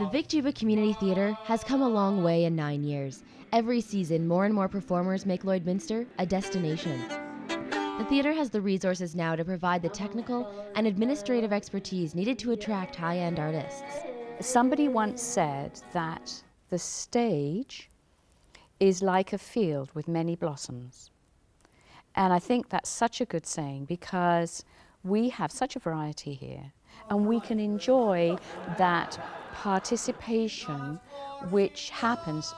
The Vic Juba Community Theatre has come a long way in 9 years. Every season, more and more performers make Lloydminster a destination. The theatre has the resources now to provide the technical and administrative expertise needed to attract high-end artists. Somebody once said that the stage is like a field with many blossoms. And I think that's such a good saying because we have such a variety here and we can enjoy that participation which happens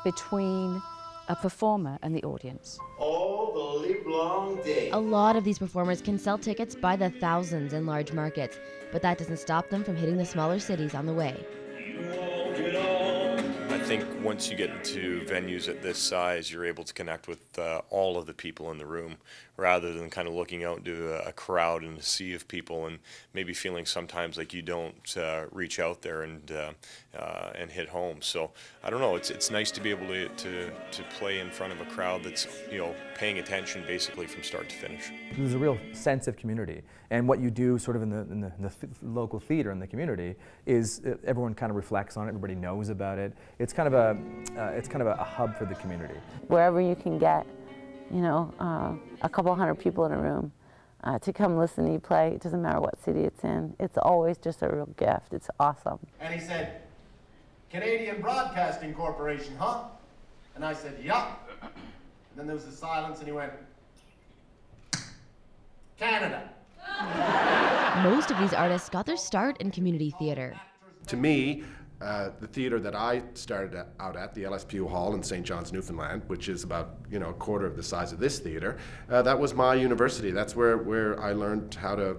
between a performer and the audience. All the livelong day. A lot of these performers can sell tickets by the thousands in large markets, but that doesn't stop them from hitting the smaller cities on the way. I think once you get into venues at this size, you're able to connect with all of the people in the room, rather than kind of looking out into a crowd and a sea of people and maybe feeling sometimes like you don't reach out there and hit home. So I don't know. It's nice to be able to play in front of a crowd that's paying attention basically from start to finish. There's a real sense of community, and what you do sort of in the local theater in the community is everyone kind of reflects on it. Everybody knows about it. It's kind of a hub for the community. Wherever you can get, a couple hundred people in a room to come listen to you play, it doesn't matter what city it's in. It's always just a real gift. It's awesome. And he said, Canadian Broadcasting Corporation, huh? And I said, yup. And then there was a silence and he went, Canada. Most of these artists got their start in community theatre. To me, the theatre that I started out at, the LSPU Hall in St. John's, Newfoundland, which is about a quarter of the size of this theatre, that was my university. That's where I learned how to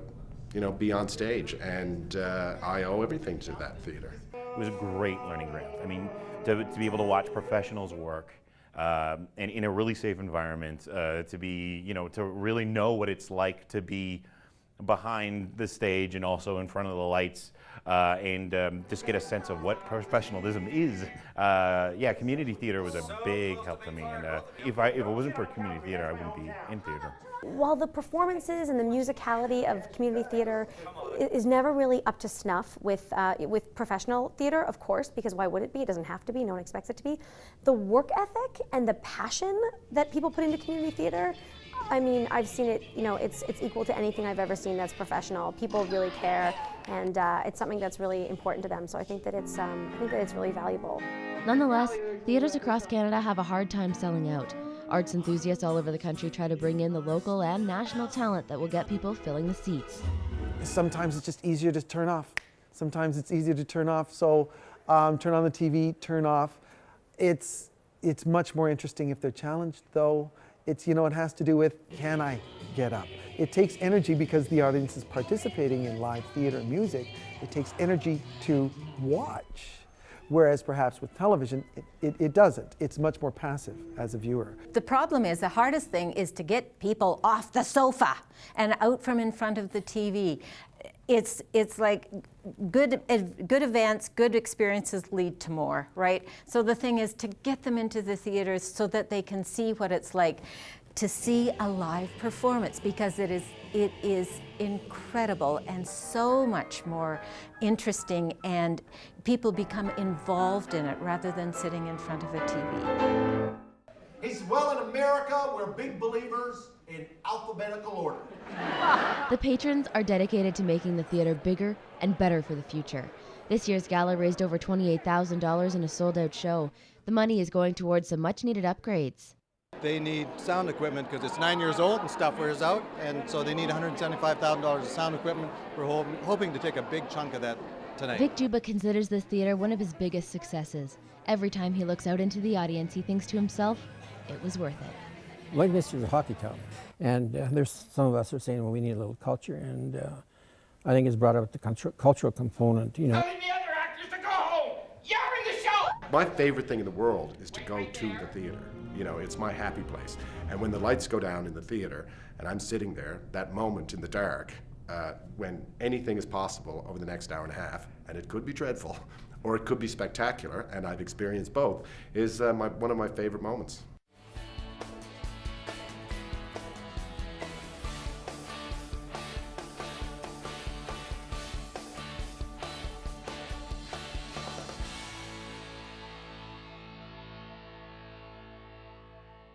be on stage, and I owe everything to that theatre. It was a great learning ground. I mean, to be able to watch professionals work and in a really safe environment, to be, to really know what it's like to be behind the stage and also in front of the lights, and just get a sense of what professionalism is. Yeah, community theater was a big help to me, and if it wasn't for community theater, I wouldn't be in theater. While the performances and the musicality of community theater is never really up to snuff with professional theater, of course, because why would it be? It doesn't have to be, no one expects it to be. The work ethic and the passion that people put into community theater, I mean, I've seen it, it's equal to anything I've ever seen that's professional. People really care, and it's something that's really important to them, so I think that it's really valuable. Nonetheless, theatres across Canada have a hard time selling out. Arts enthusiasts all over the country try to bring in the local and national talent that will get people filling the seats. Sometimes it's just easier to turn off. Sometimes it's easier to turn off, so turn on the TV, turn off. It's much more interesting if they're challenged, though. It has to do with, can I get up? It takes energy because the audience is participating in live theater and music. It takes energy to watch. Whereas perhaps with television, it doesn't. It's much more passive as a viewer. The problem is, the hardest thing is to get people off the sofa and out from in front of the TV. It's like good events, good experiences lead to more, right? So the thing is to get them into the theaters so that they can see what it's like to see a live performance, because it is incredible and so much more interesting, and people become involved in it rather than sitting in front of a TV. He said, well, in America, we're big believers in alphabetical order. The patrons are dedicated to making the theatre bigger and better for the future. This year's gala raised over $28,000 in a sold-out show. The money is going towards some much-needed upgrades. They need sound equipment because it's 9 years old and stuff wears out, and so they need $175,000 of sound equipment. We're hoping to take a big chunk of that tonight. Vic Juba considers this theatre one of his biggest successes. Every time he looks out into the audience, he thinks to himself, it was worth it. Lloydminster is a hockey town, and there's some of us are saying, well, we need a little culture, and I think it's brought up the cultural component, Telling the other actors to go home! You're in the show! My favorite thing in the world is to go to the theater. It's my happy place. And when the lights go down in the theater and I'm sitting there, that moment in the dark, when anything is possible over the next hour and a half, and it could be dreadful or it could be spectacular, and I've experienced both, is one of my favorite moments.